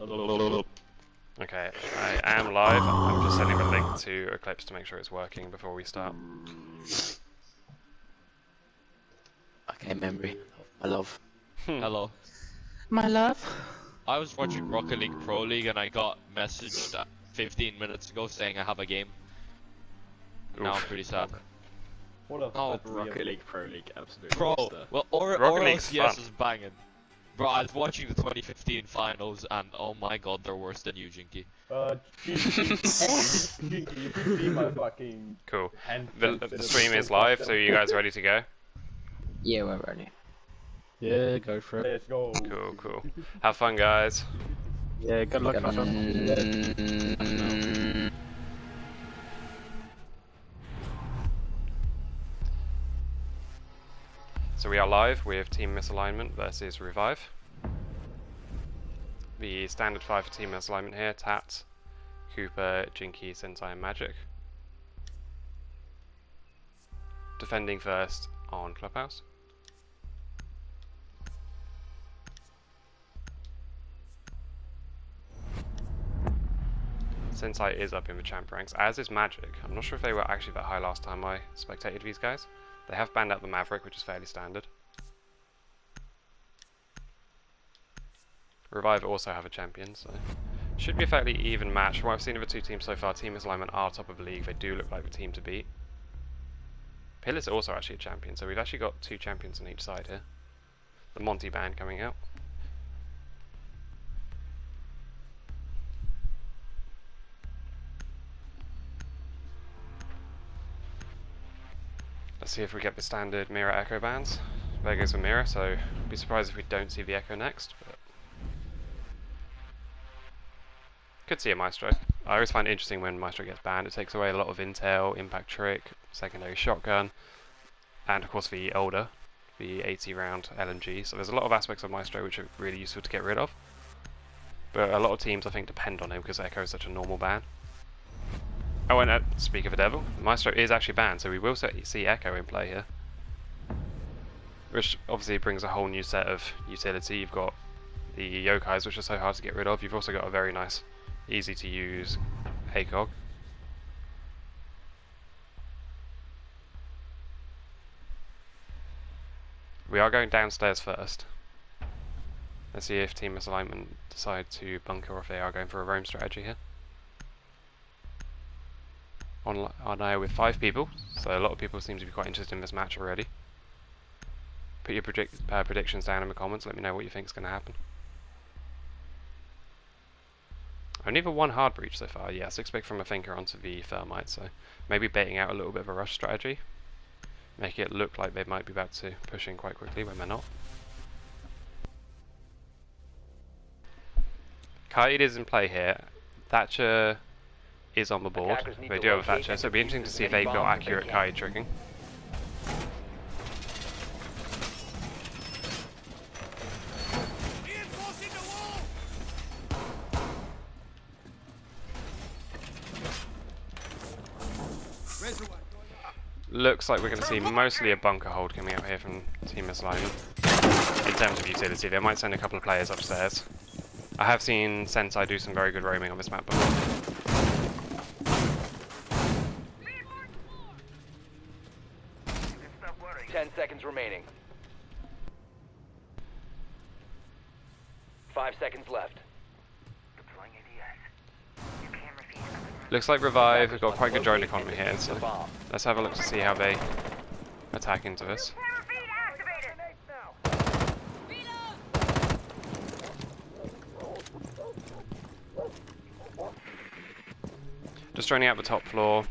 Okay, I am live. I'm just sending the link to Eclipse to make sure it's working before we start. Okay, memory. My love. Hello. My love. I was watching Rocket League Pro League and I got messaged 15 minutes ago saying I have a game. Now I'm pretty sad. What a Rocket League Pro League, absolutely. Bro, well, League's OCS fun. is banging. Bro, I was watching the 2015 finals and oh my god, they're worse than you, Jinky. Jinky, you can see my fucking Cool. hand. The stream is live, so you guys ready to go? Yeah, we're ready. Yeah, go for it. Let's go. Cool. Have fun, guys. Yeah, good luck, So we are live with Team Misalignment versus Revive. The standard 5 for Team Misalignment here: Tat, Cooper, Jinky, Sensei, and Magic. Defending first on Clubhouse. Sensei is up in the champ ranks, as is Magic. I'm not sure if they were actually that high last time I spectated these guys. They have banned out the Maverick, which is fairly standard. Revive also have a champion, so should be a fairly even match. From what I've seen of the two teams so far, Team Misalignment are top of the league. They do look like the team to beat. Pill is also actually a champion, so we've actually got two champions on each side here. The Monty band coming out. Let's see if we get the standard Mirror Echo bands. There goes the Mirror, so I'd be surprised if we don't see the Echo next. But could see a Maestro. I always find it interesting when Maestro gets banned. It takes away a lot of intel, impact trick, secondary shotgun, and of course the older, the 80 round LMG. So there's a lot of aspects of Maestro which are really useful to get rid of. But a lot of teams I think depend on him because Echo is such a normal ban. Oh, and speak of the devil, Maestro is actually banned, so we will see Echo in play here. Which obviously brings a whole new set of utility. You've got the Yokais, which are so hard to get rid of. You've also got a very nice, easy to use ACOG. We are going downstairs first. Let's see if Team Misalignment decide to bunker or if they are going for a roam strategy here. On air with 5 people, so a lot of people seem to be quite interested in this match already. Put your predictions down in the comments, let me know what you think is going to happen. Only the one hard breach so far, yes, expect from a thinker onto the Thermite, so maybe baiting out a little bit of a rush strategy. Make it look like they might be about to push in quite quickly when they're not. Kite is in play here. Thatcher is on the board. They do have a Thatcher, so it'll be interesting to see if they've got accurate kite tricking. Looks like we're going to see mostly a bunker hold coming out here from Team Misalignment. In terms of utility, they might send a couple of players upstairs. I have seen Sensei do some very good roaming on this map before. 10 seconds remaining. 5 seconds left. Looks like Revive have got quite good drone economy here, so let's have a look to see how they attack into this. Just droning out the top floor.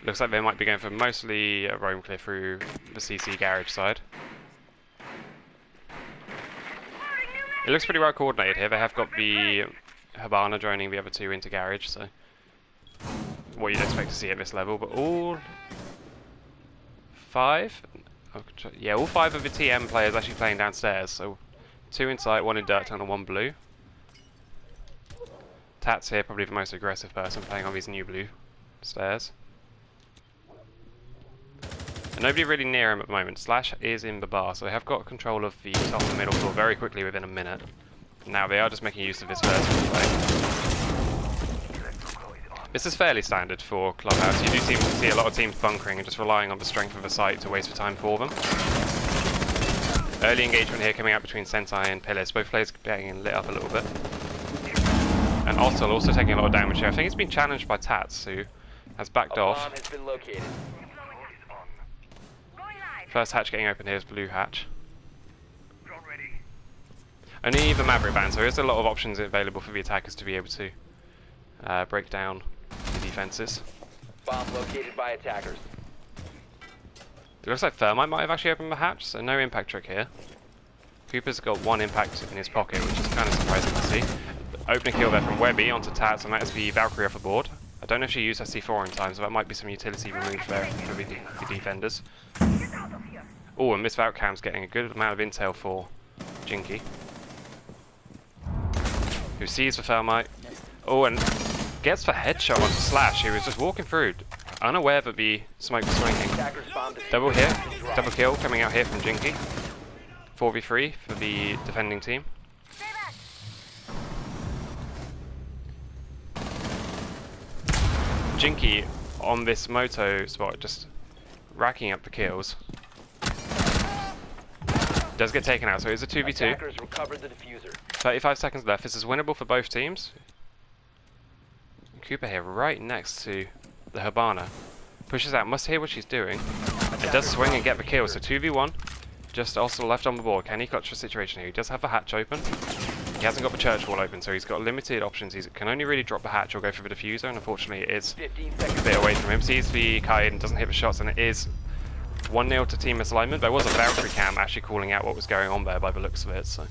Looks like they might be going for mostly a roam clear through the CC garage side. It looks pretty well coordinated here. They have got the Habana droning the other two into garage, so what you'd expect to see at this level. But all 5? Yeah, all 5 of the TM players actually playing downstairs. So 2 in sight, 1 in dirt tunnel, 1 blue. Tat's here, probably the most aggressive person playing on these new blue stairs. And nobody really near him at the moment. Slash is in the bar, so they have got control of the top and middle floor very quickly within a minute. Now they are just making use of this vertical play. This is fairly standard for Clubhouse. You do seem to see a lot of teams bunkering and just relying on the strength of a site to waste time for them. Early engagement here coming out between Sentai and Pillars. Both players getting lit up a little bit. And Osel also taking a lot of damage here. I think it's been challenged by Tats, who has backed off. Bomb has been located. First hatch getting open here is blue hatch. Only the Maverick band, so there's a lot of options available for the attackers to be able to break down the defenses. Bomb located by attackers. It looks like Thermite might have actually opened the hatch, so no impact trick here. Cooper's got one impact in his pocket, which is kind of surprising to see. Opening kill there from Webby onto Tats, and that is the Valkyrie off the board. I don't know if she used her C4 in time, so that might be some utility removed there for the defenders. Oh, and Miss Valcam's getting a good amount of intel for Jinky, who sees the Thermite. Oh, and gets the headshot onto Slash, who was just walking through, unaware that the smoke was swinging. Double hit, double kill coming out here from Jinky. 4v3 for the defending team. Jinky on this Moto spot, just racking up the kills. Does get taken out, so it's a 2v2. Attackers recovered the diffuser. 35 seconds left. This is winnable for both teams. Cooper here right next to the Habana. Pushes out, must hear what she's doing. And does swing and get the kill, so 2v1. Just also left on the board. Can he clutch the situation here? He does have the hatch open. He hasn't got the church wall open, so he's got limited options. He can only really drop the hatch or go for the diffuser, and unfortunately it is a bit away from him. Sees the kite and doesn't hit the shots, and it is 1-0 to Team Misalignment. There was a Valkyrie cam actually calling out what was going on there by the looks of it, so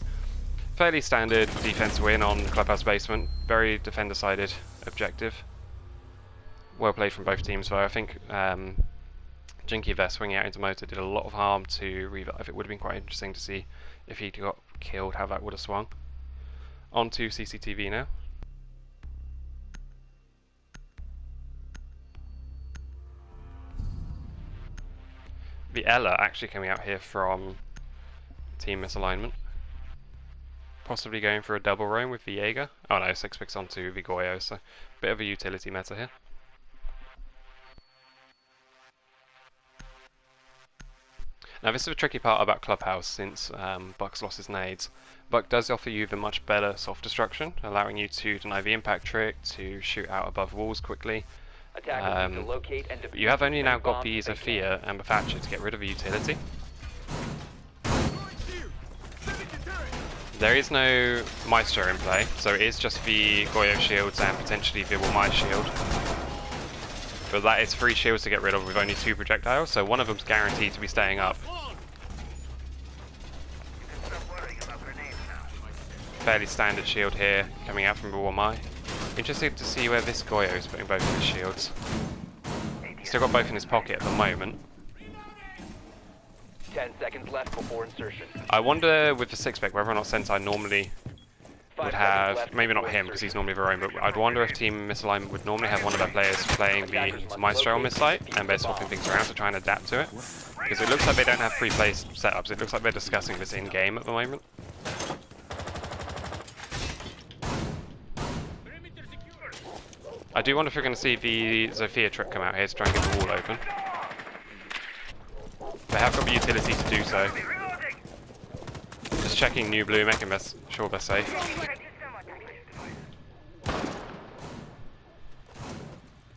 fairly standard defense win on Clubhouse Basement. Very defender-sided objective. Well played from both teams, though. I think Jinky there swinging out into Motor did a lot of harm to Revive. It would have been quite interesting to see if he got killed, how that would have swung. On to CCTV now. The Ella actually coming out here from Team Misalignment. Possibly going for a double roam with the Jaeger. Oh no, 6 picks onto the Goyo, so bit of a utility meta here. Now this is the tricky part about Clubhouse, since Buck's lost his nades. Buck does offer you the much better soft destruction, allowing you to deny the impact trick, to shoot out above walls quickly. Attackers need to locate and But you have only now got bomb the if they Zofia and the Thatcher to get rid of the utility. There is no Maestro in play, so it is just the Goyo shields and potentially the Wamai shield. But that is 3 shields to get rid of with only 2 projectiles, so one of them's guaranteed to be staying up. Fairly standard shield here, coming out from the Wamai. Interesting to see where this Goyo is putting both of his shields. He's still got both in his pocket at the moment. 10 seconds left before insertion. I wonder with the 6-pick whether or not Sentai normally would have, maybe not him because he's normally their own, but I'd wonder if Team Misalignment would normally have one of their players playing the Maestro on this site and they're swapping things around to try and adapt to it. Because it looks like they don't have pre-play setups, it looks like they're discussing this in-game at the moment. I do wonder if you're going to see the Zofia trick come out here to try and get the wall open. They have got the utility to do so. Just checking New Blue, making sure they're safe.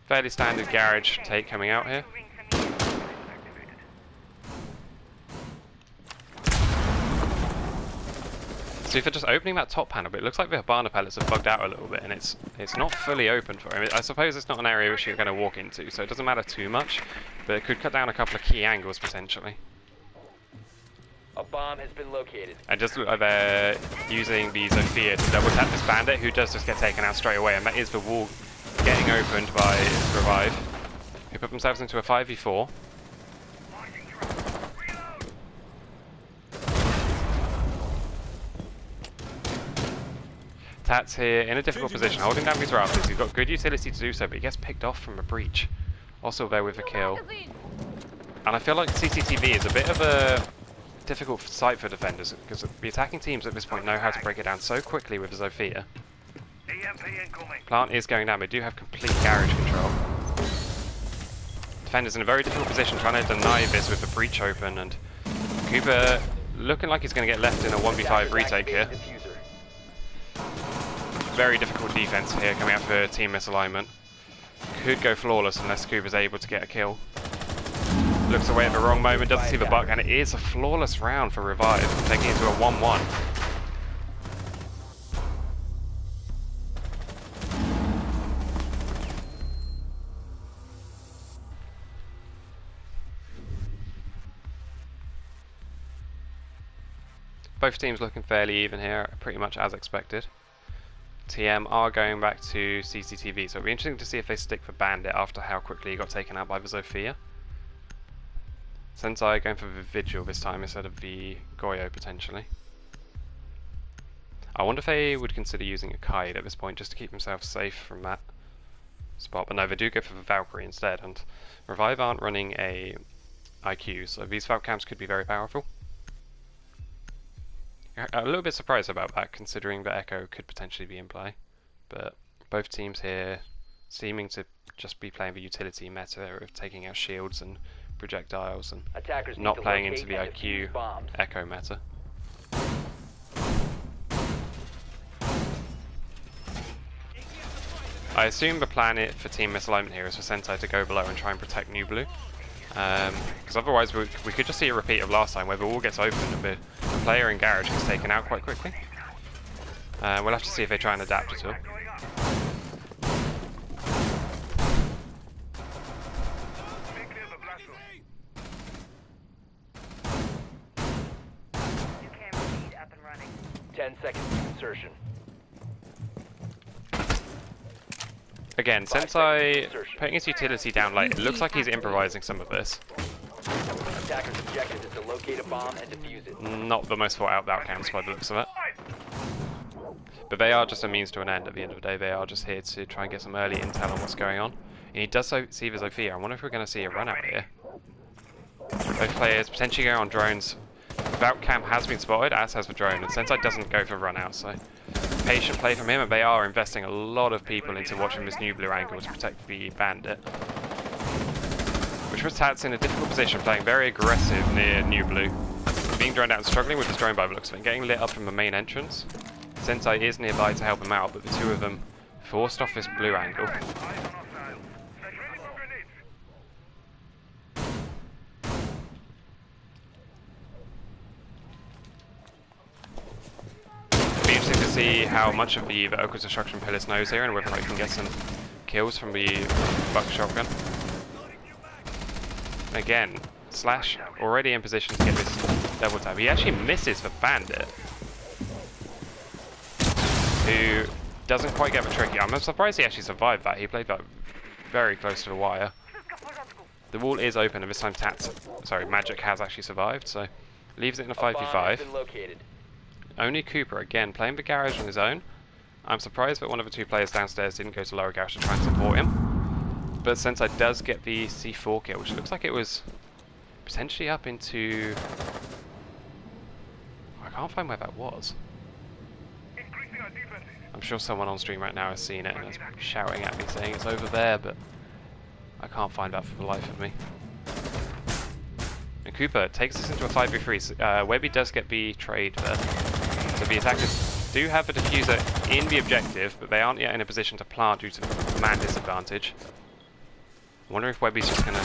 Fairly standard garage take coming out here. So if they're just opening that top panel, but it looks like the Habana pellets have bugged out a little bit, and it's not fully open for him. I suppose it's not an area which you're going to walk into, so it doesn't matter too much, but it could cut down a couple of key angles potentially. A bomb has been located. And just look like they're using the Zofia to double tap this bandit, who does just get taken out straight away, and that is the wall getting opened by Revive, who put themselves into a 5v4. Tats here in a difficult position, holding down these rafters. He's got good utility to do so, but he gets picked off from a breach. Also there with a kill. And I feel like CCTV is a bit of a difficult site for defenders because the attacking teams at this point know how to break it down so quickly with Zofia. Plant is going down, but do have complete garage control. Defender's in a very difficult position trying to deny this with the breach open, and Cooper looking like he's going to get left in a 1v5 retake here. Very difficult defense here coming out for Team Misalignment. Could go flawless unless Cooper's able to get a kill. Looks away at the wrong moment, doesn't see the buck, and it is a flawless round for Revive, taking it to a 1-1. Both teams looking fairly even here, pretty much as expected. TM are going back to CCTV, so it'll be interesting to see if they stick for Bandit after how quickly he got taken out by the Zofia. Sensei going for the Vigil this time instead of the Goyo potentially. I wonder if they would consider using a Kite at this point just to keep themselves safe from that spot, but no, they do go for the Valkyrie instead, and Revive aren't running a IQ, so these Valk camps could be very powerful. A little bit surprised about that, considering that Echo could potentially be in play, but both teams here seeming to just be playing the utility meta of taking out shields and projectiles and not playing into the IQ Echo meta. I assume the plan for Team Misalignment here is for Sentai to go below and try and protect New Blue. Because otherwise we could just see a repeat of last time where the wall gets opened and the player in garage gets taken out quite quickly. We'll have to see if they try and adapt at all. New camera feed up and running. 10 seconds to insertion. Again, Sensei putting his utility down late, it looks like he's improvising some of this. Attacker's objective is to locate a bomb and defuse it. Not the most thought out camps by the looks of it. But they are just a means to an end at the end of the day. They are just here to try and get some early intel on what's going on. And he does so see the Zofia. I wonder if we're going to see a run out here. Both players potentially going on drones. Valk camp has been spotted, as has the drone, and Sensei doesn't go for run out, so patient play from him, and they are investing a lot of people into watching this New Blue angle to protect the Bandit. Which was Tats in a difficult position, playing very aggressive near New Blue. Being droned out and struggling with his drone by the looks of it, getting lit up from the main entrance. Sensei is nearby to help him out, but the two of them forced off this blue angle. It'll be interesting to see how much of the Oak Destruction Pillars knows here and whether they can get some kills from the buck shotgun. Again, Slash already in position to get this double tap. He actually misses the Bandit, who doesn't quite get the tricky. I'm surprised he actually survived that. He played that very close to the wire. The wall is open, and this time Magic has actually survived, so leaves it in a 5v5. Only Cooper, again, playing the garage on his own. I'm surprised that one of the two players downstairs didn't go to lower garage to try and support him. But Sensei does get the C4 kill, which looks like it was potentially up into... I can't find where that was. I'm sure someone on stream right now has seen it and is shouting at me saying it's over there, but I can't find that for the life of me. And Cooper takes this into a 5v3. Webby does get the trade there. So the attackers do have a diffuser in the objective, but they aren't yet in a position to plant due to the man disadvantage. I wonder if Webby's just gonna...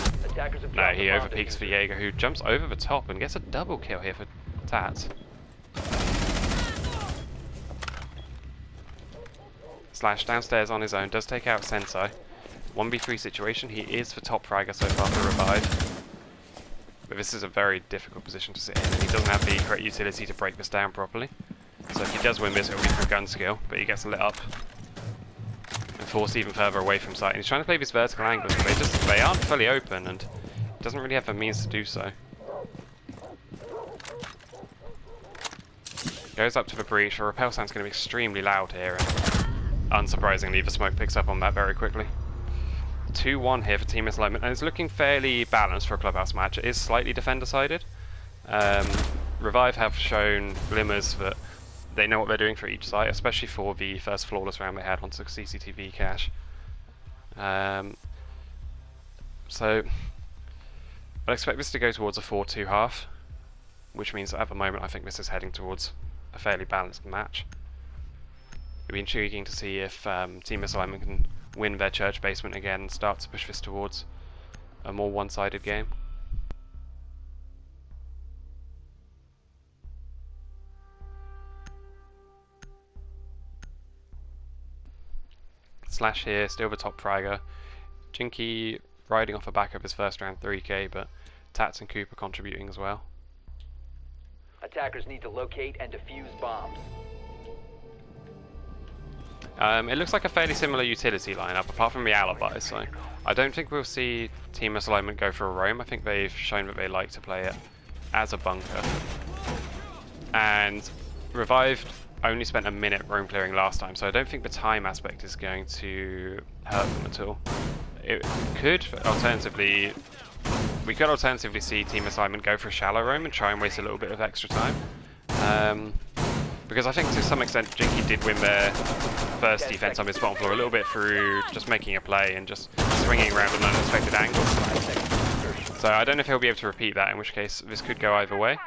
No, he overpeaks for Jaeger, who jumps over the top and gets a double kill here for Tats. Slash downstairs on his own, does take out Sensei. 1v3 situation, he is the top fragger so far for Revive. But this is a very difficult position to sit in, and he doesn't have the correct utility to break this down properly. So if he does win this, it will be through gun skill, but he gets lit up and forced even further away from sight. And he's trying to play these vertical angles, but they aren't fully open, and he doesn't really have the means to do so. Goes up to the breach. The repel sound's going to be extremely loud here, and unsurprisingly, the smoke picks up on that very quickly. 2-1 here for Team Misalignment, and it's looking fairly balanced for a Clubhouse match. It is slightly defender-sided. Revive have shown glimmers that they know what they're doing for each site, especially for the first flawless round they had onto CCTV cache. So I'd expect this to go towards a 4-2 half, which means that at the moment I think this is heading towards a fairly balanced match. It'll be intriguing to see if Team Misalignment can win their church basement again and start to push this towards a more one-sided game. Slash here, still the top fragger. Jinky riding off the back of his first round 3k, but Tats and Cooper contributing as well. Attackers need to locate and defuse bombs. It looks like a fairly similar utility lineup, apart from the alibi, so I don't think we'll see Team Misalignment go for a roam. I think they've shown that they like to play it as a bunker. And Revived only spent a minute roam clearing last time, so I don't think the time aspect is going to hurt them at all. It could alternatively, we could alternatively see Team Misalignment go for a shallow roam and try and waste a little bit of extra time. Because I think to some extent Jinky did win their first defense on his bottom floor a little bit through just making a play and just swinging around an unexpected angle. So I don't know if he'll be able to repeat that, in which case this could go either way.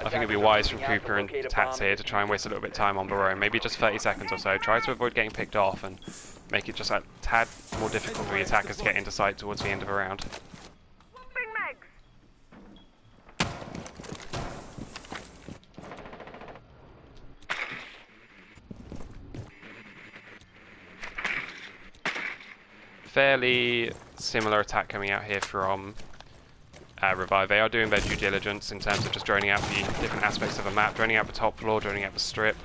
I think it'd be wise from Cooper and Tats here to try and waste a little bit of time on the roam, maybe just 30 seconds or so, try to avoid getting picked off and make it just a tad more difficult for the attackers to get into sight towards the end of a round. Fairly similar attack coming out here from Revive. They are doing their due diligence in terms of just droning out the different aspects of the map, droning out the top floor, droning out the strip,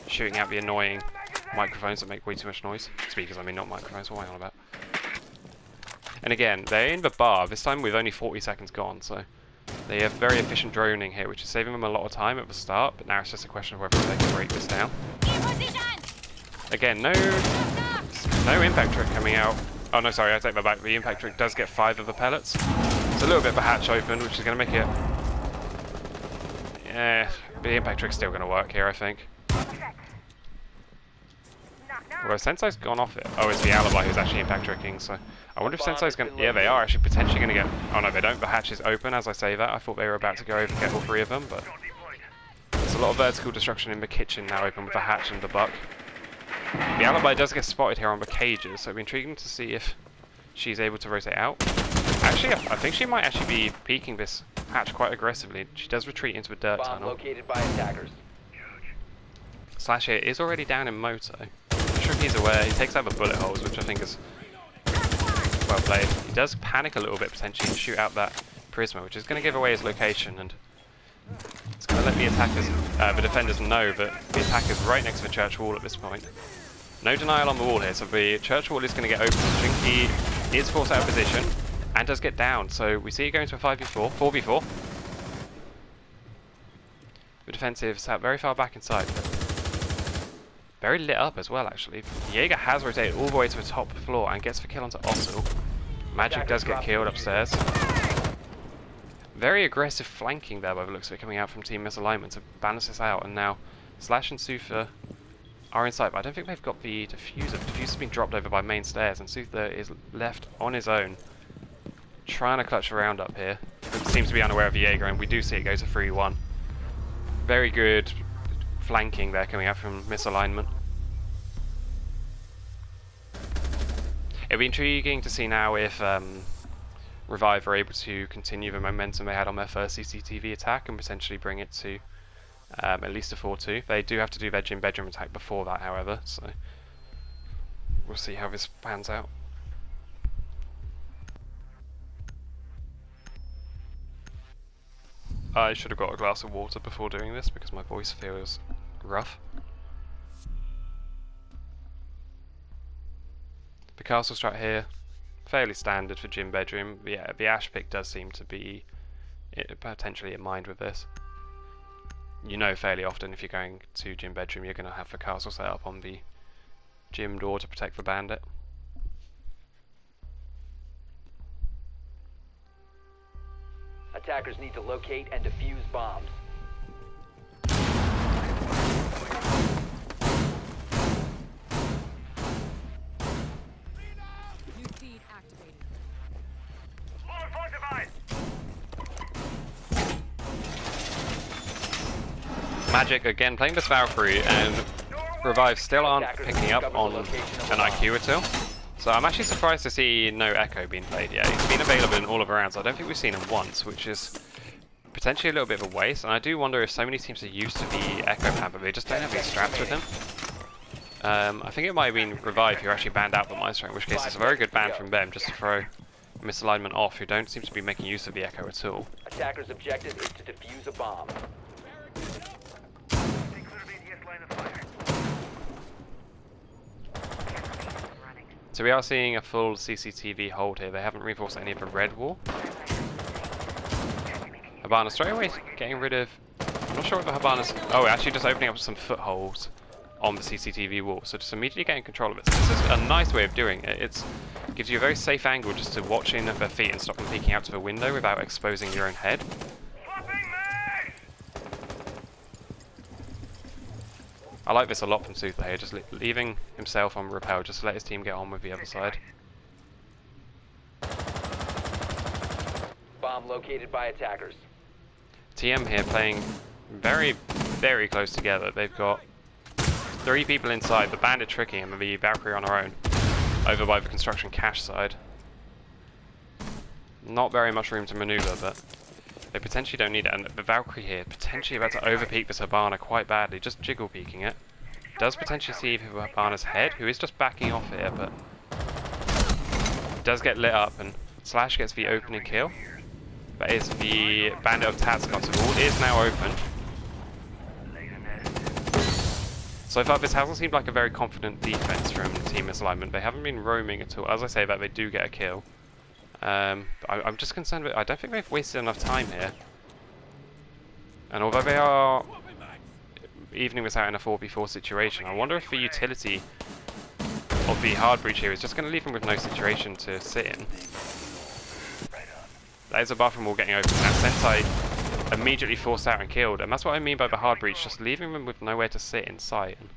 shooting out the annoying microphones that make way too much noise. Speakers, I mean, not microphones, what am I on about? And again, they're in the bar, this time with only 40 seconds gone, so they have very efficient droning here, which is saving them a lot of time at the start, but now it's just a question of whether they can break this down. Again, no impact trick coming out. Oh no, sorry, I take that back. The impact trick does get 5 of the pellets. It's a little bit of a hatch open, which is going to make it... Yeah, the impact trick's still going to work here, I think. Well, Sensei's gone off it. Oh, it's the alibi who's actually impact tricking, so... I wonder if Sensei's going to... Yeah, they are actually potentially going to get... Oh no, they don't. The hatch is open as I say that. I thought they were about to go over and get all 3 of them, but... There's a lot of vertical destruction in the kitchen now open with the hatch and the buck. The alibi does get spotted here on the cages, so it'll be intriguing to see if she's able to rotate out. Actually, I think she might actually be peeking this hatch quite aggressively. She does retreat into a dirt Bomb tunnel. located by attackers. Slash here is already down in moto. I'm sure if he's aware. He takes out the bullet holes, which I think is well played. He does panic a little bit potentially and shoot out that Prisma, which is going to give away his location, and it's going to let the attackers, the defenders know that the attacker's right next to the church wall at this point. No denial on the wall here, so the church wall is going to get open. Jinky is forced out of position and does get down, so we see it going to a 5v4, 4v4. The defensive sat very far back inside. Very lit up as well, actually. Jaeger has rotated all the way to the top floor and gets the kill onto Osel. Magic does get killed upstairs. Very aggressive flanking there by the looks of it coming out from Team Misalignment to balance this out, and now Slash and Suther are in sight, but I don't think they've got the defuser. The defuser's been dropped over by main stairs, and Suther is left on his own, trying to clutch a round up here. He seems to be unaware of Jaeger, and we do see it go to 3-1. Very good flanking there coming out from Misalignment. It'll be intriguing to see now if Revive are able to continue the momentum they had on their first CCTV attack and potentially bring it to at least a 4-2. They do have to do their gym bedroom attack before that, however, so we'll see how this pans out. I should have got a glass of water before doing this because my voice feels rough. The castle strat here, fairly standard for gym bedroom. Yeah, the ash pick does seem to be potentially in mind with this. You know fairly often if you're going to gym bedroom you're going to have the castle set up on the gym door to protect the bandit. Attackers need to locate and defuse bombs. New feed activated. Magic again playing this Valkyrie, and Revive still aren't picking up on an IQ at all. So I'm actually surprised to see no Echo being played yet. He's been available in all of our rounds. I don't think we've seen him once, which is potentially a little bit of a waste. And I do wonder if so many teams are used to the Echo pan, but they just don't have any straps with him. I think it might have been Revive who actually banned out the Maestro, in which case it's a very good ban from them just to throw Misalignment off, who don't seem to be making use of the Echo at all. Attackers' objective is to defuse a bomb. So we are seeing a full CCTV hold here. They haven't reinforced any of the red wall. Habana straight away getting rid of... I'm not sure if the Habana's... Oh, actually just opening up some footholds on the CCTV wall. So just immediately getting control of it. So this is a nice way of doing it. It gives you a very safe angle just to watch in at their feet and stop them peeking out to the window without exposing your own head. I like this a lot from Suther here, just leaving himself on rappel, just to let his team get on with the other side. Bomb located by attackers. TM here playing very, very close together. They've got 3 people inside, the Bandit tricking him and the Valkyrie on her own, over by the construction cache side. Not very much room to maneuver, but they potentially don't need it, and the Valkyrie here potentially about to overpeak this Habana quite badly, just jiggle peeking it. Does potentially see the Habana's head, who is just backing off here, but does get lit up, and Slash gets the opening kill. That is the Bandit of Tatskots. The wall is now open. So far this hasn't seemed like a very confident defense from Team Misalignment. They haven't been roaming at all. As I say that, they do get a kill. I'm just concerned with, I don't think they've wasted enough time here. And although they are evening this out in a 4v4 situation, I wonder if the utility of the hard breach here is just going to leave them with no situation to sit in. That is a bathroom wall getting open. Now Sensei immediately forced out and killed, and that's what I mean by the hard breach, just leaving them with nowhere to sit in sight. And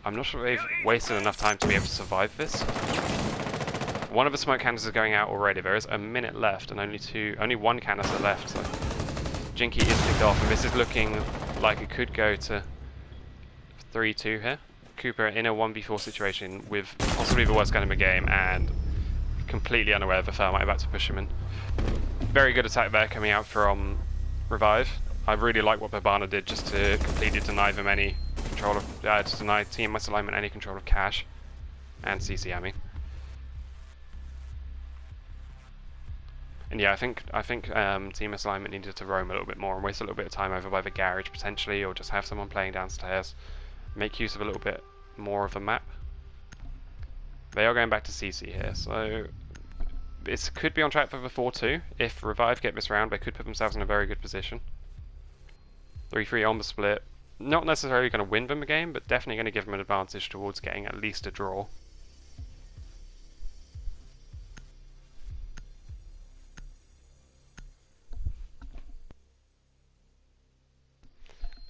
I'm not sure they've wasted enough time to be able to survive this. One of the smoke cannons is going out already. There is a minute left and only one canister left. So Jinky is picked off, and this is looking like it could go to 3-2 here. Cooper in a 1v4 situation with possibly the worst gun in the game and completely unaware of the thermite about to push him in. Very good attack there coming out from Revive. I really like what Babana did just to completely deny them any control of, to deny Team Misalignment any control of cache and CC, I mean. And yeah, I think Team Misalignment needed to roam a little bit more and waste a little bit of time over by the garage potentially, or just have someone playing downstairs. Make use of a little bit more of the map. They are going back to CC here, so this could be on track for the 4-2. If Revive get this round, they could put themselves in a very good position. 3-3 on the split. Not necessarily going to win them a game, but definitely going to give them an advantage towards getting at least a draw.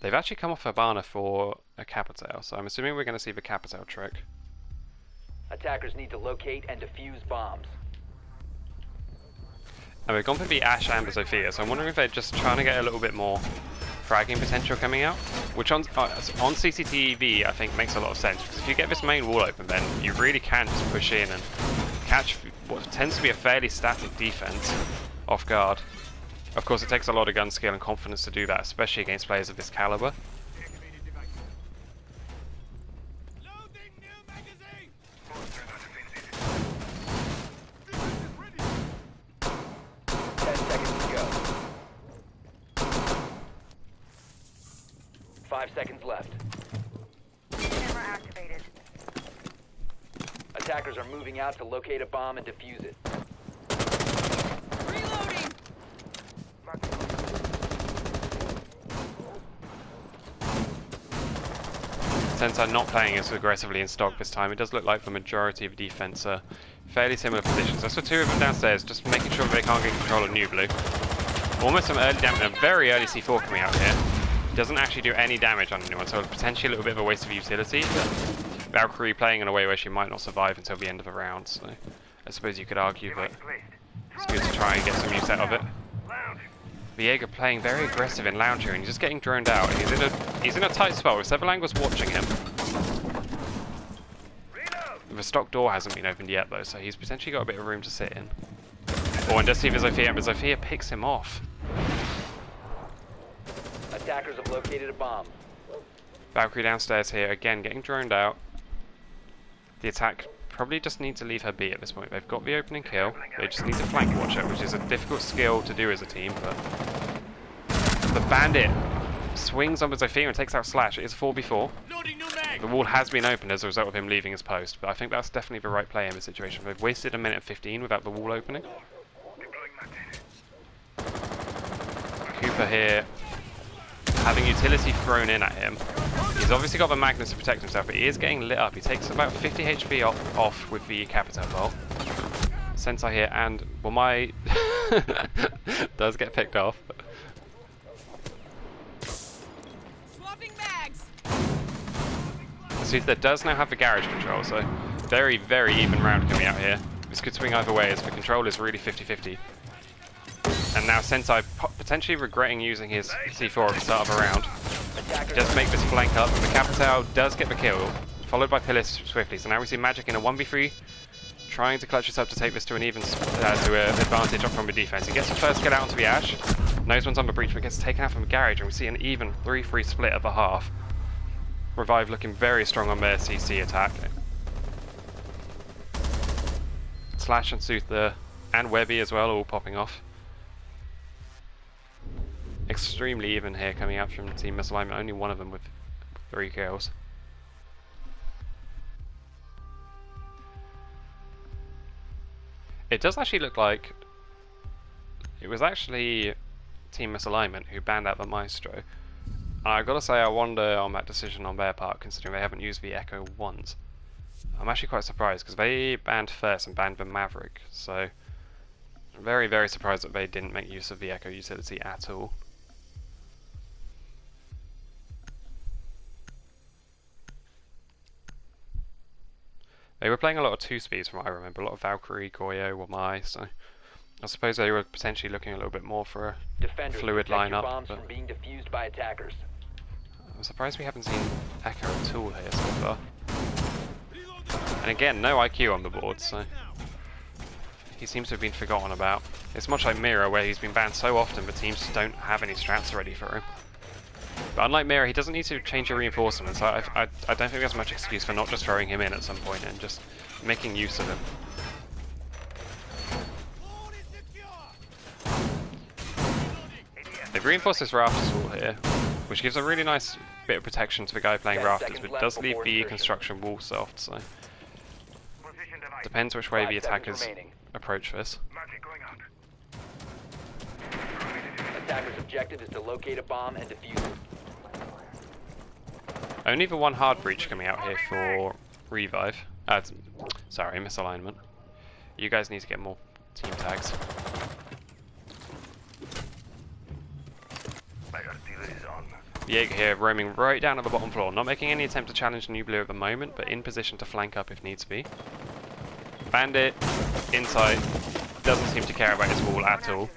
They've actually come off Habana for a Capitail, so I'm assuming we're going to see the Capitail trick. Attackers need to locate and defuse bombs. And we've gone for the Ash and the Sophia, so I'm wondering if they're just trying to get a little bit more fragging potential coming out, which on CCTV I think makes a lot of sense, because if you get this main wall open, then you really can just push in and catch what tends to be a fairly static defense off guard. Of course, it takes a lot of gun skill and confidence to do that, especially against players of this caliber. Seconds left. Camera activated. Attackers are moving out to locate a bomb and defuse it. Reloading. Since I'm not playing as aggressively in stock this time, it does look like the majority of defense are fairly similar positions. That's for 2 of them downstairs, just making sure they can't get control of New Blue. Almost some early damage, a very early C4 coming out here. Doesn't actually do any damage on anyone, so potentially a little bit of a waste of utility. But Valkyrie playing in a way where she might not survive until the end of the round, so I suppose you could argue that it's good to try and get some use out of it. Viega playing very aggressive in Lounger, and he's just getting droned out. He's in a tight spot with several angles watching him. The stock door hasn't been opened yet though, so he's potentially got a bit of room to sit in. Oh, and does see Zofia, but Zofia picks him off. Attackers have located a bomb. Valkyrie downstairs here, again getting droned out. The attack probably just need to leave her be at this point. They've got the opening kill, they just need to flank watch her, which is a difficult skill to do as a team, but the bandit swings on the Zofia and takes out Slash. It is 4v4. The wall has been opened as a result of him leaving his post, but I think that's definitely the right play in this situation. They've wasted a minute 15 without the wall opening. Cooper here, having utility thrown in at him. He's obviously got the Magnus to protect himself, but he is getting lit up. He takes about 50 HP off with the Capita Bolt. Sensei here, and well, my does get picked off. Swapping bags. Suther does now have the garage control, so very, very even round coming out here. This could swing either way as the control is really 50-50. And now Sensei potentially regretting using his C4 at the start of a round. Just make this flank up. The Capital does get the kill, followed by Pillis swiftly. So now we see Magic in a 1v3, trying to clutch this up to take this to an even advantage up from the defense. He gets the first kill out onto the Ash. Knows one's on the breach, but gets taken out from the garage, and we see an even 3-3 split at the half. Revive looking very strong on their CC attack. Slash and Suther and Webby as well, all popping off. Extremely even here coming out from Team Misalignment, only one of them with 3 kills. It does actually look like it was actually Team Misalignment who banned out the Maestro. And I've got to say, I wonder on that decision on their part, considering they haven't used the Echo once. I'm actually quite surprised, because they banned first and banned the Maverick, so I'm very, very surprised that they didn't make use of the Echo utility at all. They were playing a lot of 2-speeds from what I remember, a lot of Valkyrie, Goyo, Wamai, so I suppose they were potentially looking a little bit more for a Defenders, fluid protect your lineup. bombs from being defused by attackers. I'm surprised we haven't seen Echo at all here so far. And again, no IQ on the board, so he seems to have been forgotten about. It's much like Mira, where he's been banned so often, but teams don't have any strats ready for him. But unlike Mira, he doesn't need to change your reinforcements. I don't think there's much excuse for not just throwing him in at some point and just making use of him. They've reinforced this Rafters wall here, which gives a really nice bit of protection to the guy playing Rafters, but does leave the construction wall soft, so depends which way the attackers approach this. Attacker's objective is to locate a bomb and defuse it. Only the one hard breach coming out here for revive. Sorry, misalignment. You guys need to get more team tags. Jaeger here roaming right down at the bottom floor, not making any attempt to challenge New Blue at the moment, but in position to flank up if needs be. Bandit inside, doesn't seem to care about his wall at all.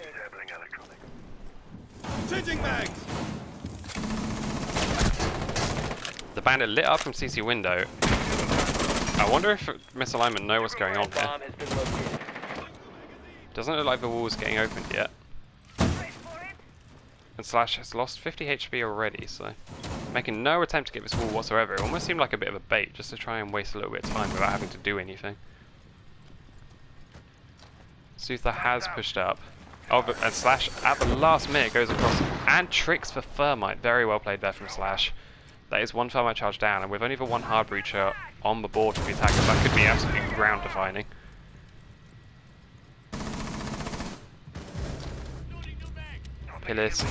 The bandit lit up from CC window. I wonder if misalignment know what's going on here. Bomb has been located. Doesn't look like the wall's getting opened yet. And Slash has lost 50 HP already, so making no attempt to get this wall whatsoever. It almost seemed like a bit of a bait, just to try and waste a little bit of time without having to do anything. Suther has pushed up. Oh, and Slash at the last minute goes across and tricks for Thermite. Very well played there from Slash. That is one Thermite charge down, and with only the one hard breacher on the board for the attackers, that could be absolutely ground defining. Pillis.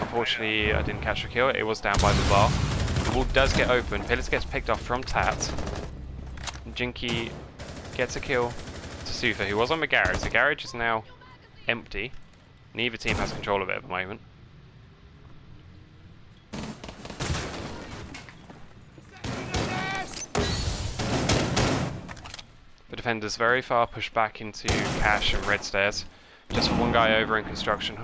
Unfortunately, I didn't catch the kill. It was down by the bar. The wall does get open. Pillis gets picked off from Tat. Jinky gets a kill to Suther, who was on the garage. The garage is now empty. Neither team has control of it at the moment. The defenders very far pushed back into cash and red stairs. Just one guy over in construction.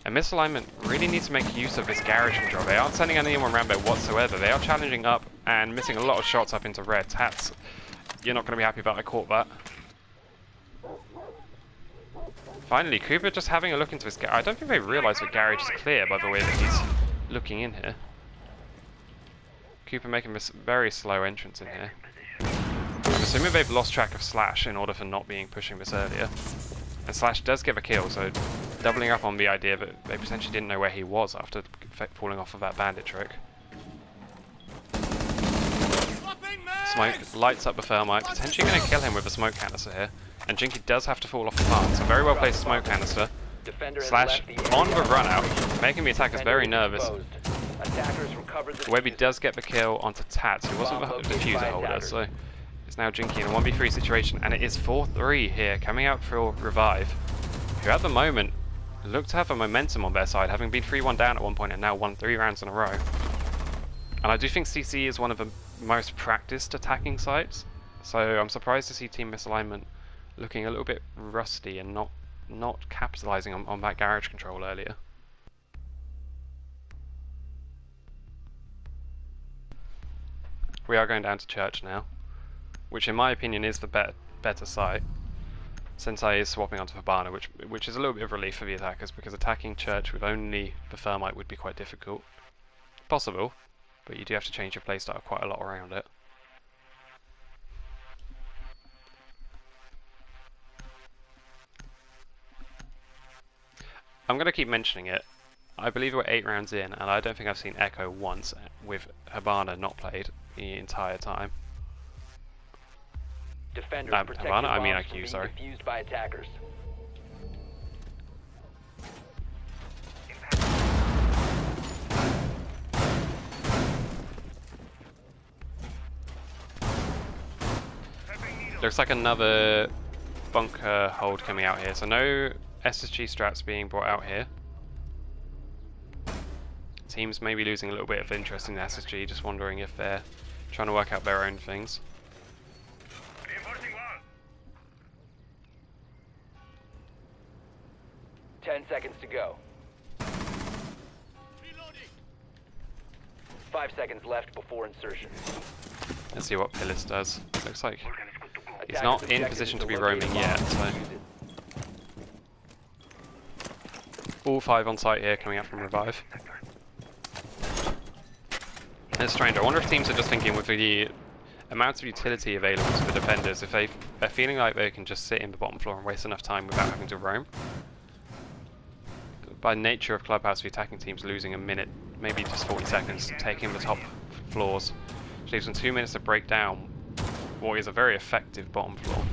And Misalignment really needs to make use of this garage control. They aren't sending anyone around there whatsoever. They are challenging up and missing a lot of shots up into red. Tats, you're not going to be happy about I caught that. Finally, Cooper just having a look into this garage. I don't think they realise the garage is clear by the way that he's looking in here. Cooper making this very slow entrance in here. I'm assuming they've lost track of Slash in order for not being pushing this earlier. And Slash does get a kill, so doubling up on the idea that they potentially didn't know where he was after falling off of that bandit trick. Smoke lights up the thermite, potentially going to kill him with a smoke canister here. And Jinky does have to fall off the plant, so very well placed smoke canister. Slash on the run out, making the attackers very nervous. Webby does get the kill onto Tats, who wasn't the defuser holder, so it's now Jinky in a 1v3 situation, and it is 4-3 here, coming out for Revive, who at the moment look to have a momentum on their side, having been 3-1 down at one point and now won 3 rounds in a row. And I do think CC is one of the most practiced attacking sites, so I'm surprised to see Team Misalignment looking a little bit rusty and not capitalising on that garage control earlier. We are going down to Church now, which in my opinion is the better site. Sensei is swapping onto Habana, which is a little bit of relief for the attackers, because attacking Church with only the thermite would be quite difficult. Possible, but you do have to change your playstyle quite a lot around it. I'm going to keep mentioning it. I believe we're 8 rounds in, and I don't think I've seen Echo once with Habana not played the entire time. Habana? I mean IQ, sorry. Defused by attackers. Looks like another bunker hold coming out here, so no SSG strats being brought out here. Teams may be losing a little bit of interest in the SSG, just wondering if they're trying to work out their own things. 10 seconds to go. 5 seconds left before insertion. Let's see what Pillis does. Looks like he's not in position to be roaming yet, so all 5 on site here coming out from Revive. It's strange. I wonder if teams are just thinking with the amount of utility available to the defenders, if they're feeling like they can just sit in the bottom floor and waste enough time without having to roam. By nature of Clubhouse, the attacking team's losing a minute, maybe just 40 seconds, taking the top floors, which leaves them 2 minutes to break down what is a very effective bottom floor.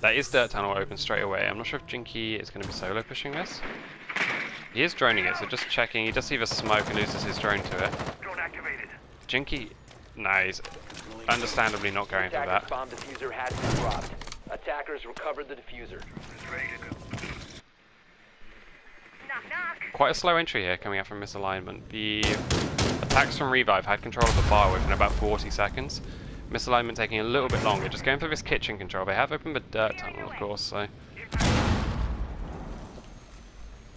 That is Dirt Tunnel open straight away. I'm not sure if Jinky is going to be solo pushing this. He is droning it, so just checking. He does see the smoke and loses his drone to it. Jinky, nah, he's understandably not going for that. Bomb diffuser has been dropped. Attackers recovered the diffuser. Quite a slow entry here coming out from Misalignment. The attacks from Revive had control of the bar within about 40 seconds. Misalignment taking a little bit longer, just going for this kitchen control. They have opened the Dirt Tunnel, of course, so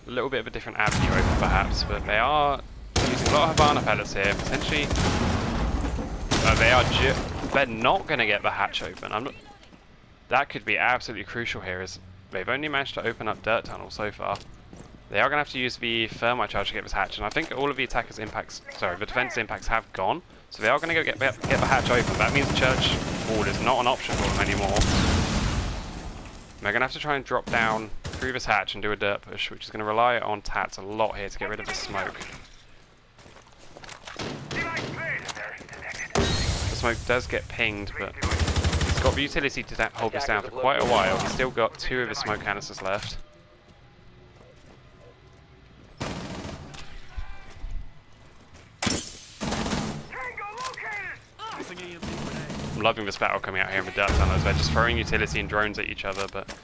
a little bit of a different avenue open perhaps, but they are using a lot of Havana pellets here. Potentially, they're not going to get the hatch open. That could be absolutely crucial here, as they've only managed to open up Dirt Tunnel so far. They are going to have to use the thermite charge to get this hatch, and I think all of the attackers' impacts, sorry, the defense impacts have gone, so they are going to go get the hatch open. That means the church wall is not an option for them anymore. They're going to have to try and drop down through this hatch and do a dirt push, which is going to rely on Tats a lot here to get rid of the smoke. The smoke does get pinged, but he's got the utility to hold this down for quite a while. He's still got 2 of his smoke canisters left. I'm loving this battle coming out here in the Dirt Tunnels. They're just throwing utility and drones at each other, but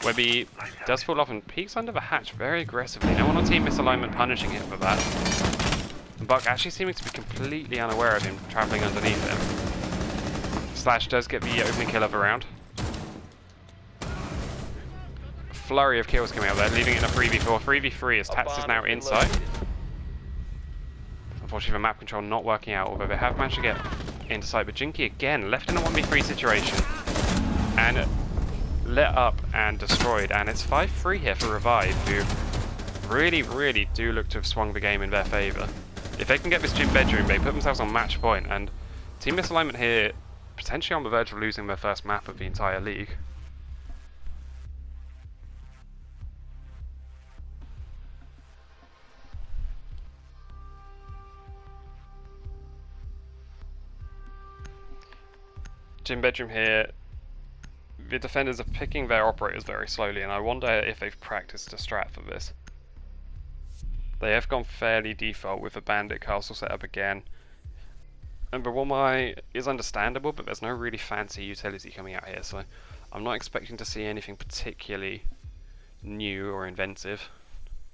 Webby does fall off and peeks under the hatch very aggressively. No one on Team Misalignment punishing him for that. And Buck actually seeming to be completely unaware of him travelling underneath him. Slash does get the opening kill of the round. Flurry of kills coming out there, leaving it in a 3v4. 3v3 as Tats is now inside. Unfortunately, the map control not working out, although they have managed to get into sight. But Jinky again left in a 1v3 situation and lit up and destroyed. And it's 5-3 here for Revive, who really do look to have swung the game in their favour. If they can get this gym bedroom, they put themselves on match point, and Team Misalignment here potentially on the verge of losing their first map of the entire league. Gym bedroom here, the defenders are picking their operators very slowly, and I wonder if they've practiced a strat for this. They have gone fairly default with the bandit castle set up again. And the Womai is understandable, but there's no really fancy utility coming out here, so I'm not expecting to see anything particularly new or inventive.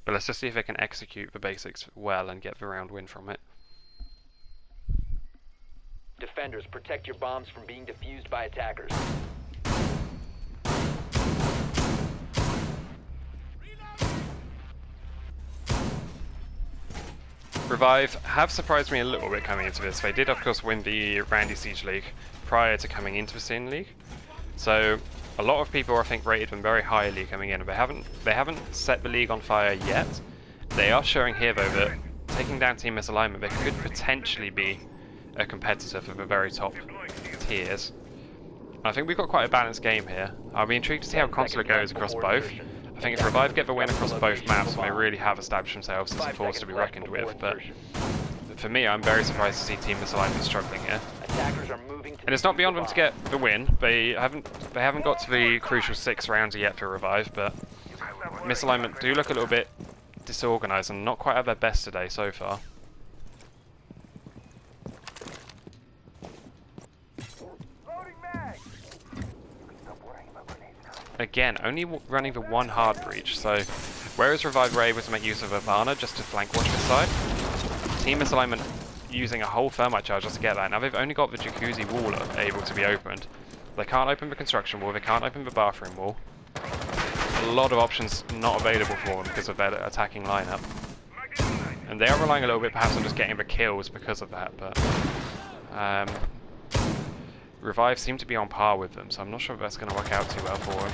But let's just see if they can execute the basics well and get the round win from it. Defenders, protect your bombs from being defused by attackers. Revive have surprised me a little bit coming into this. They did of course win the Randy Siege League prior to coming into the Sin League. So a lot of people I think rated them very highly coming in. They haven't set the league on fire yet. They are showing here though that taking down Team Misalignment, they could potentially be a competitor for the very top tiers. I think we've got quite a balanced game here. I'll be intrigued to see how Consular goes across both. I think if Revive get the win across both maps, they really have established themselves as a force to be reckoned with, but for me, I'm very surprised to see Team Misalignment struggling here. And it's not beyond them to get the win. They haven't got to the crucial 6 rounds yet for Revive, but Misalignment do look a little bit disorganised and not quite at their best today so far. Again, only running the one hard breach, so whereas Revive were able to make use of Ivana just to flank watch this side, Team Misalignment using a whole thermite charge just to get that. Now they've only got the jacuzzi wall able to be opened. They can't open the construction wall, they can't open the bathroom wall. A lot of options not available for them because of their attacking lineup. And they are relying a little bit perhaps on just getting the kills because of that, but Revive seem to be on par with them, so I'm not sure if that's going to work out too well for them.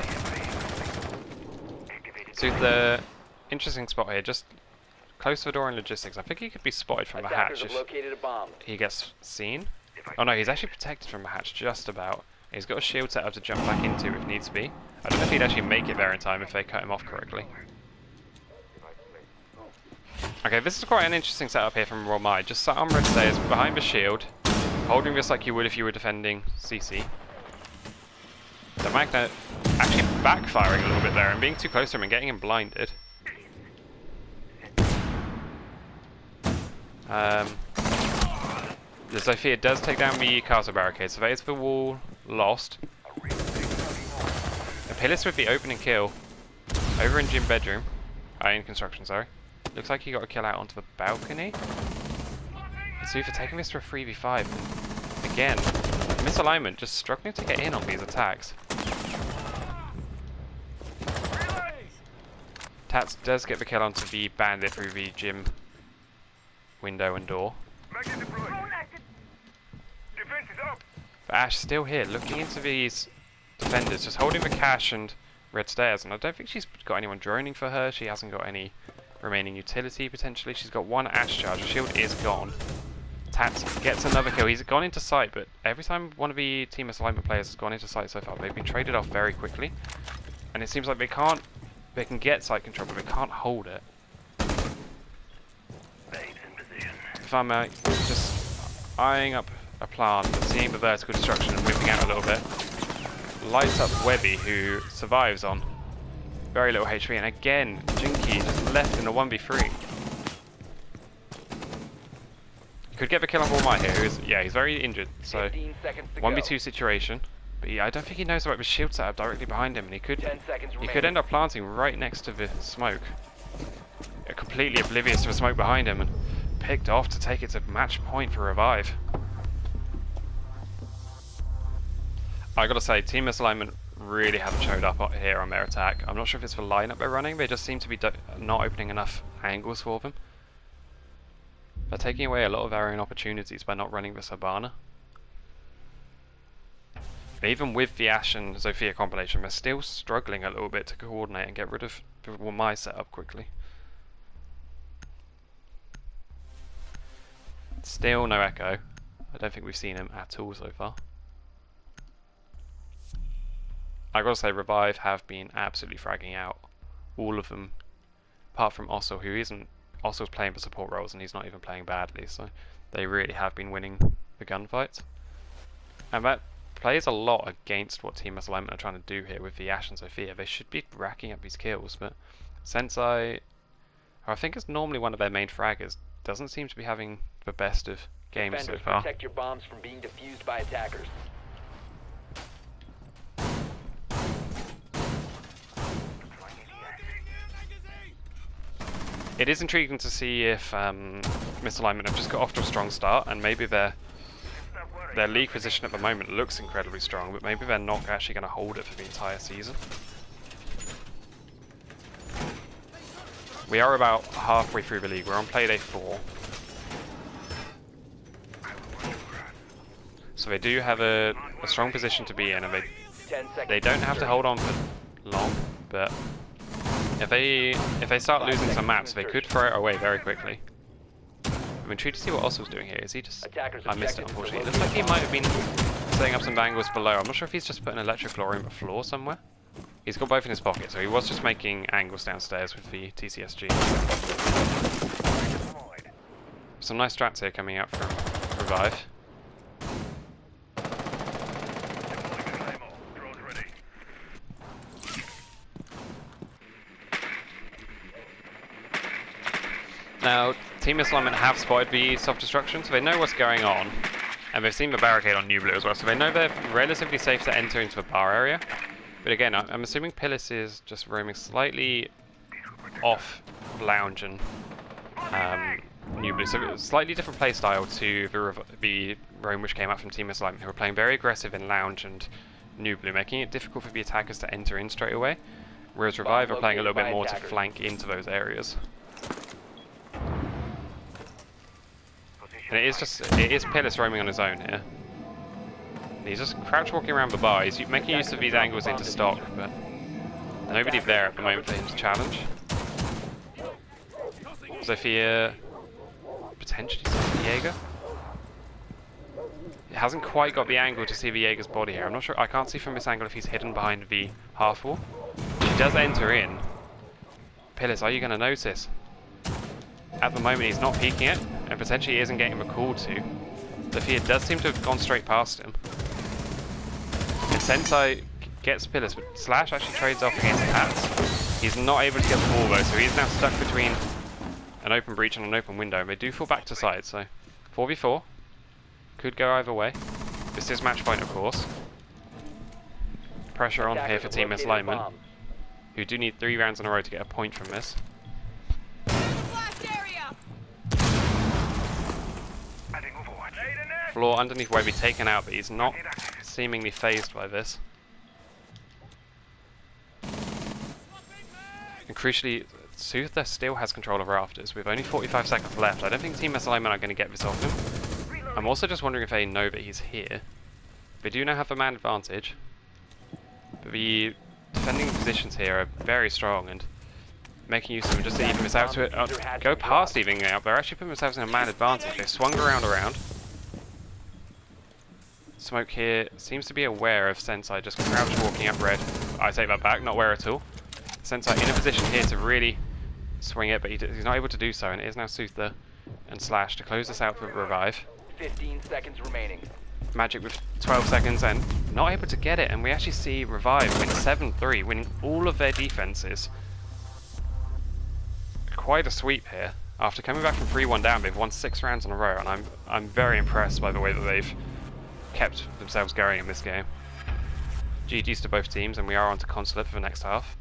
So the interesting spot here, just close to the door in logistics. I think he could be spotted from the hatch if he gets seen. Oh no, he's actually protected from the hatch just about. He's got a shield set up to jump back into if needs be. I don't know if he'd actually make it there in time if they cut him off correctly. Okay, this is quite an interesting setup here from Romai. Just sat on red stairs behind the shield, holding this like you would if you were defending CC. The Magnet actually backfiring a little bit there and being too close to him and getting him blinded. The Sophia does take down the castle barricade, so that is the wall lost. Apillis with the opening kill over in gym bedroom, in construction, sorry. Looks like he got a kill out onto the balcony. Sufa taking this to a 3v5. And again, Misalignment just struggling to get in on these attacks. Tats does get the kill onto the bandit through the gym window and door. But Ash still here, looking into these defenders, just holding the cash and red stairs. And I don't think she's got anyone droning for her. She hasn't got any remaining utility potentially. She's got one Ash charge. Her shield is gone. Tats gets another kill. He's gone into sight, but every time one of the Team Misalignment players has gone into sight so far, they've been traded off very quickly. And it seems like they can get site control, but they can't hold it. If I'm just eyeing up a plant, but seeing the vertical destruction and whipping out a little bit, lights up Webby, who survives on very little HP, and again, Jinky just left in a 1v3. Could get the kill on Walmart here. He's very injured, so 15 seconds to 1v2 go. situation. But I don't think he knows about the shield setup directly behind him, and he 10 seconds could remaining. end up planting right next to the smoke. Completely oblivious to the smoke behind him, and picked off to take it to match point for revive. I gotta say, Team Misalignment really haven't showed up here on their attack. I'm not sure if it's the lineup they're running, they just seem to be not opening enough angles for them. They're taking away a lot of their own opportunities by not running the Sabana. But even with the Ashe and Zofia compilation, they're still struggling a little bit to coordinate and get rid of my setup quickly. Still no Echo. I don't think we've seen him at all so far. I gotta say, Revive have been absolutely fragging out all of them, apart from Ossel, who isn't. Ossel's playing for support roles and he's not even playing badly, so they really have been winning the gunfights. And that plays a lot against what Team Misalignment are trying to do here with the Ashe and Zofia. They should be racking up these kills, but Sensei, who I think is normally one of their main fraggers, doesn't seem to be having the best of games Defenders, so far. protect your bombs from being defused by attackers. It is intriguing to see if Misalignment have just got off to a strong start, and maybe their league position at the moment looks incredibly strong, but maybe they're not actually going to hold it for the entire season. We are about halfway through the league. We're on Playday 4. So they do have a strong position to be in, and 10 seconds they don't have to hold on for long, but if they start losing some maps, they could throw it away very quickly. I'm intrigued to see what Ossel's doing here. Is he just... I missed it, unfortunately. It looks like he might have been setting up some angles below. I'm not sure if he's just put an electric law in the floor somewhere. He's got both in his pocket, so he was just making angles downstairs with the TCSG. Some nice strats here coming out from Revive. Now, Team Misalignment have spotted the self-destruction, so they know what's going on. And they've seen the barricade on New Blue as well, so they know they're relatively safe to enter into the bar area. But again, I'm assuming Pillis is just roaming slightly off Lounge and New Blue. So slightly different playstyle to the roam which came out from Team Misalignment, who were playing very aggressive in Lounge and New Blue, making it difficult for the attackers to enter in straight away. Whereas Revive are playing a little bit more to flank into those areas. And it is Pillis roaming on his own here. He's just crouch walking around the bar. He's making use of these angles into stock, but nobody there at the moment for him to challenge. Zofia potentially sees Viega. It hasn't quite got the angle to see Viega's body here. I'm not sure. I can't see from this angle if he's hidden behind the half wall. He does enter in. Pillis, are you going to notice? At the moment, he's not peeking it, and potentially he isn't getting the call to. Zofia does seem to have gone straight past him. And Sensei gets Pillis, but Slash actually trades off against Pats. He's not able to get the ball though, so he's now stuck between an open breach and an open window. They do fall back to side, so 4v4. Could go either way. This is match point, of course. Pressure on here for Team Misalignment, who do need 3 rounds in a row to get a point from this. Floor underneath where we've taken out, but he's not seemingly phased by this. And crucially, Soother still has control of Rafters with only 45 seconds left. I don't think Team Misalignment are going to get this off him. I'm also just wondering if they know that he's here. They do now have the man advantage, but the defending positions here are very strong and making use of them just to even this out to it. Go past evening out. They're actually putting themselves in a man advantage. They've swung around. Smoke here seems to be aware of Sensei just crouch walking up red. I take that back, not aware at all. Sensei in a position here to really swing it, but he's not able to do so, and it is now Soother and Slash to close this out for Revive. 15 seconds remaining. Magic with 12 seconds and not able to get it, and we actually see Revive win 7-3, winning all of their defenses. Quite a sweep here. After coming back from 3-1 down, they've won 6 rounds in a row, and I'm very impressed by the way that they've kept themselves going in this game. GG's to both teams, and we are on to Consulate for the next half.